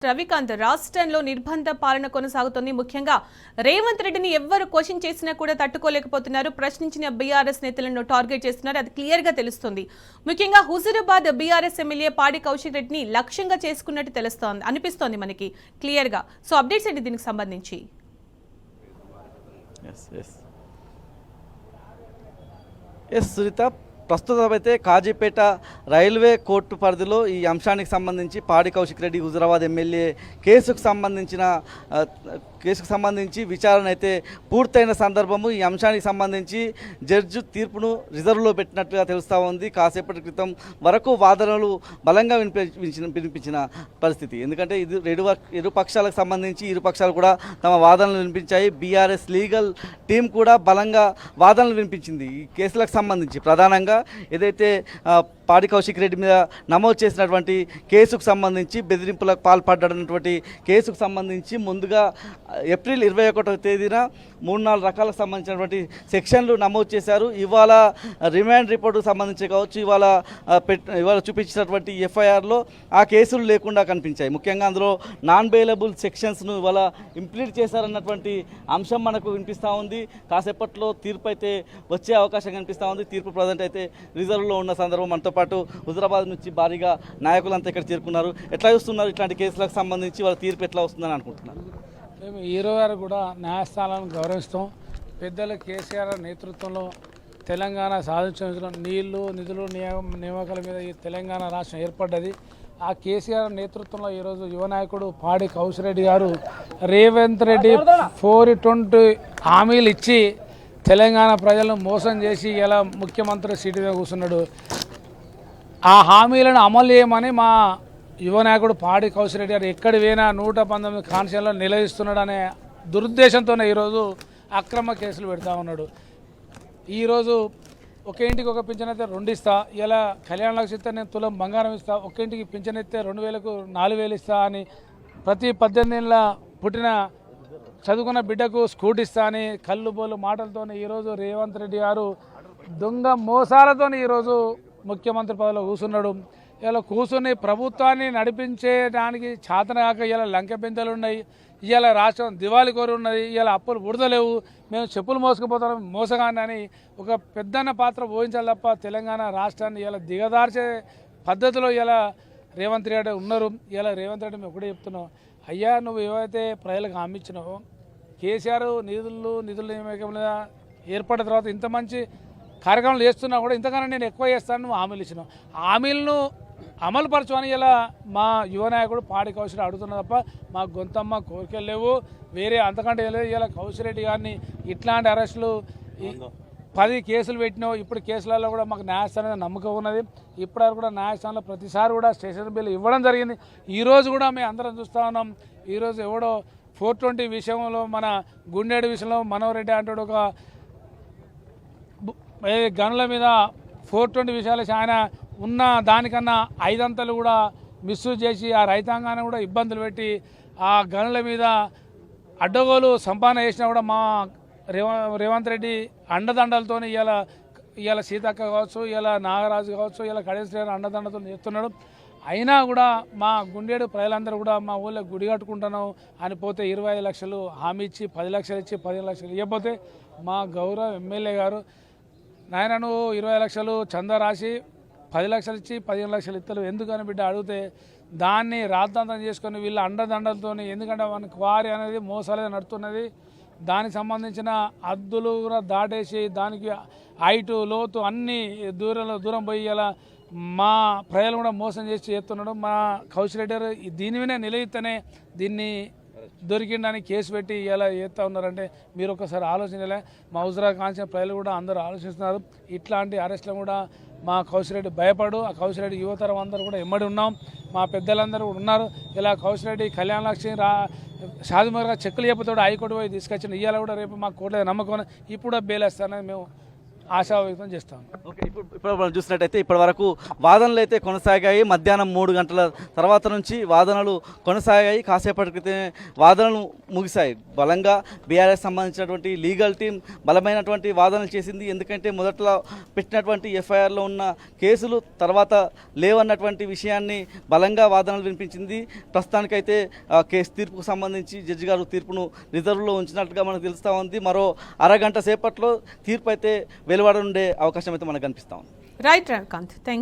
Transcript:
రవికాంత్ రాష్ట్రంలో నిర్బంధ పాలన కొనసాగుతోంది. ముఖ్యంగా రేవంత్ రెడ్డిని ఎవ్వరు క్వశ్చన్ చేసినా కూడా తట్టుకోలేకపోతున్నారు. ప్రశ్నించిన బీఆర్ఎస్ నేతలను టార్గెట్ చేస్తున్నారు. అది క్లియర్ గా తెలుస్తుంది. ముఖ్యంగా హుజూరాబాద్ బీఆర్ఎస్ ఎమ్మెల్యే పాడి కౌశిక్ రెడ్డిని లక్ష్యంగా చేసుకున్నట్టు తెలుస్తోంది, అనిపిస్తోంది మనకి క్లియర్ గా. సో అప్డేట్స్ ఏంటి దీనికి సంబంధించి? సునీత, ప్రస్తుతం అయితే కాజీపేట రైల్వే కోర్టు పరిధిలో ఈ అంశానికి సంబంధించి పాడి కౌశిక్ రెడ్డి హుజూరాబాద్ ఎమ్మెల్యే కేసుకు సంబంధించి విచారణ అయితే పూర్తయిన సందర్భము. ఈ అంశానికి సంబంధించి జడ్జి తీర్పును రిజర్వ్లో పెట్టినట్లుగా తెలుస్తూ ఉంది. కాసేపటి క్రితం వరకు వాదనలు బలంగా వినిపించిన పరిస్థితి. ఎందుకంటే ఇది ఇరు పక్షాలకు సంబంధించి ఇరు పక్షాలు కూడా తమ వాదనలు వినిపించాయి. బీఆర్ఎస్ లీగల్ టీం కూడా బలంగా వాదనలు వినిపించింది ఈ కేసులకు సంబంధించి. ప్రధానంగా ఏదైతే పాడి కౌశిక్ రెడ్డి మీద నమోదు చేసినటువంటి కేసుకు సంబంధించి బెదిరింపులకు పాల్పడ్డటువంటి కేసుకు సంబంధించి ముందుగా ఏప్రిల్ 21వ తేదీన 3-4 రకాలకు సంబంధించినటువంటి సెక్షన్లు నమోదు చేశారు. ఇవాళ రిమాండ్ రిపోర్టుకు సంబంధించి కావచ్చు, ఇవాళ చూపించినటువంటి ఎఫ్ఐఆర్లో ఆ కేసులు లేకుండా కనిపించాయి. ముఖ్యంగా అందులో నాన్ బెయిలబుల్ సెక్షన్స్ను ఇవాళ ఇంప్లీట్ చేశారన్నటువంటి అంశం మనకు వినిపిస్తూ ఉంది. కాసేపట్లో తీర్పు అయితే వచ్చే అవకాశం కనిపిస్తూ ఉంది. తీర్పు ప్రజెంట్ అయితే రిజర్వ్లో ఉన్న సందర్భం. మనతో పాటు హుజూరాబాద్ నుంచి భారీగా నాయకులంతా ఇక్కడ చేరుకున్నారు. ఎట్లా చూస్తున్నారు ఇట్లాంటి కేసులకు సంబంధించి వాళ్ళ తీర్పు ఎట్లా వస్తుందని అనుకుంటున్నారు? మేము ఈరోజు కూడా న్యాయస్థానాలను గౌరవిస్తాం. పెద్దల కేసీఆర్ నేతృత్వంలో తెలంగాణ సాధించిన నీళ్లు నిధులు నియామకాల మీద ఈ తెలంగాణ రాష్ట్రం ఏర్పడ్డది. ఆ కేసీఆర్ నేతృత్వంలో ఈరోజు యువ నాయకుడు పాడి కౌశిక్ రెడ్డి గారు రేవంత్ రెడ్డి 420 హామీలు ఇచ్చి తెలంగాణ ప్రజలను మోసం చేసి ఇలా ముఖ్యమంత్రి సీటు మీద కూర్చున్నాడు. ఆ హామీలను అమలు చేయమని మా యువ నాయకుడు పాడి కౌశిక్ రెడ్డి గారు ఎక్కడి పోయినా 119 కాన్స్టిట్యూషన్లో నిలదీస్తున్నాడు అనే దురుద్దేశంతోనే ఈరోజు అక్రమ కేసులు పెడతా ఉన్నాడు. ఈరోజు ఒక ఇంటికి ఒక పింఛన్ అయితే 2 ఇస్తా, ఇలా కళ్యాణ లక్ష్యం ఇస్తే నేను తులం బంగారం ఇస్తా, ఒక ఇంటికి పింఛన్ ఇస్తే 2000కు 4000 ఇస్తా అని ప్రతి 18 ఏళ్ళ పుట్టిన చదువుకున్న బిడ్డకు స్కూటీ ఇస్తా అని కళ్ళు బోలు మాటలతో ఈరోజు రేవంత్ రెడ్డి గారు దొంగ మోసాలతో ఈరోజు ముఖ్యమంత్రి పదవిలో కూర్చున్నాడు. ఇలా కూర్చుని ప్రభుత్వాన్ని నడిపించేదానికి చేతనగాక ఇలా లంకె పెంతలు ఉన్నాయి, ఇలా రాష్ట్రం దివాళీ కోరి ఉన్నది, ఇలా అప్పులు బుడదలేవు, మేము చెప్పులు మోసుకుపోతాం మోసగాన్ని అని ఒక పెద్దన్న పాత్ర పోయించాలి తప్ప తెలంగాణ రాష్ట్రాన్ని ఇలా దిగదార్చే పద్ధతిలో ఇలా రేవంత్ రెడ్డి ఉన్నారు. ఇలా రేవంత్ రెడ్డి మేము ఒకటే చెప్తున్నాం, అయ్యా నువ్వు ఏవైతే ప్రజలకు హామీ ఇచ్చినావో కేసీఆర్ నిధుల నియామకం ఏర్పడిన తర్వాత ఇంత మంచి కార్యక్రమాలు చేస్తున్నా కూడా ఇంతకన్నా నేను ఎక్కువ చేస్తాను నువ్వు హామీలు ఇచ్చినావు, హామీలను అమలు పరచమని ఇలా మా యువ నాయకుడు పాడి కౌశిక్ అడుగుతున్నా తప్ప మా గొంతమ్మ కోరికలు లేవు, వేరే అంతకంటే లేదు. ఇలా కౌశిక్ రెడ్డి గారిని ఇట్లాంటి అరెస్టులు 10 కేసులు పెట్టినావు. ఇప్పుడు కేసులలో కూడా మాకు న్యాయస్థానం నమ్మకం ఉన్నది. ఇప్పటివరకు కూడా న్యాయస్థానంలో ప్రతిసారి కూడా స్టేషన్ బిల్లు ఇవ్వడం జరిగింది. ఈరోజు కూడా మేము అందరం చూస్తూ ఉన్నాం. ఈరోజు ఎవడో 420 విషయంలో మన గుండెడు విషయంలో మనోహర్ రెడ్డి అంటాడు ఒక గనుల మీద 420 విషయాలు ఆయన ఉన్న దానికన్నా 5 అంతలు కూడా మిస్యూజ్ చేసి ఆ రైతాంగాన్ని కూడా ఇబ్బందులు పెట్టి ఆ గనుల మీద అడ్డగోలు సంపాదన చేసినా కూడా మా రేవంత్ రెడ్డి అండదండలతో ఇవాళ సీతక్క కావచ్చు, ఇలా నాగరాజు కావచ్చు, ఇలా కడేశ్వర అండదండతో చేస్తున్నాడు. అయినా కూడా మా గుండెడు ప్రజలందరూ కూడా మా ఊళ్ళో గుడి కట్టుకుంటున్నాం అని పోతే 25 లక్షలు హామీ ఇచ్చి 10 లక్షలు ఇచ్చి 15 లక్షలు ఇవ్వకపోతే మా గౌరవ ఎమ్మెల్యే గారు నాయన నువ్వు 20 లక్షలు చందా రాసి 10 లక్షలు ఇచ్చి 15 లక్షలు ఇత్తలు ఎందుకని బిడ్డ అడిగితే దాన్ని రాద్ధాంతం చేసుకొని వీళ్ళ అండదండలతో, ఎందుకంటే మనకి క్వారీ అనేది మోసాలే నడుతున్నది, దానికి సంబంధించిన హద్దులు కూడా దాటేసి దానికి హైటు లోతు అన్ని దూరం పోయి ఇలా మా ప్రజలు కూడా మోసం చేసి చేస్తున్నాడు. మా కౌశిక్ రెడ్డి గారు దీని మీద నిలయితేనే దీన్ని దొరికిందని కేసు పెట్టి ఇలా చేస్తూ ఉన్నారంటే మీరు ఒకసారి ఆలోచించలే. మా హుజూరాబాద్ కాన్స్టిట్యూన్సీ ప్రజలు కూడా అందరూ ఆలోచిస్తున్నారు. ఇట్లాంటి అరెస్టులు కూడా మా కౌశిక్ రెడ్డి భయపడు. ఆ కౌశిక్ రెడ్డి యువతరం అందరూ కూడా ఎమ్మడి ఉన్నాం, మా పెద్దలందరూ కూడా ఉన్నారు. ఇలా కౌశిక్ రెడ్డి కళ్యాణ లక్ష్మి షాదిమర్గా చెక్కులు చెప్పుతాడు హైకోర్టు పోయి తీసుకొచ్చిన ఇవాళ కూడా రేపు మా కోర్టులో నమ్మకం ఇప్పుడు బెయిల్ వేస్తానని మేము ఆశావ్యక్తం చేస్తాం. ఓకే, ఇప్పుడు మనం చూసినట్టయితే ఇప్పటి వరకు వాదనలు అయితే కొనసాగాయి. మధ్యాహ్నం 3 గంటల తర్వాత నుంచి వాదనలు కొనసాగాయి. కాసేపటి క్రితమే వాదనలు ముగిశాయి. బలంగా బీఆర్ఎస్ సంబంధించినటువంటి లీగల్ టీం బలమైనటువంటి వాదనలు చేసింది. ఎందుకంటే మొదట్లో పెట్టినటువంటి ఎఫ్ఐఆర్లో ఉన్న కేసులు తర్వాత లేవన్నటువంటి విషయాన్ని బలంగా వాదనలు వినిపించింది. ప్రస్తుతానికైతే కేసు తీర్పుకు సంబంధించి జడ్జి గారు తీర్పును రిజర్వ్లో ఉంచినట్టుగా మనకు తెలుస్తూ ఉంది. మరో అరగంట సేపట్లో తీర్పు అయితే వెలువడనుండే అవకాశం అయితే మనకు కనిపిస్తూ ఉంది. Right Ravikanth, thank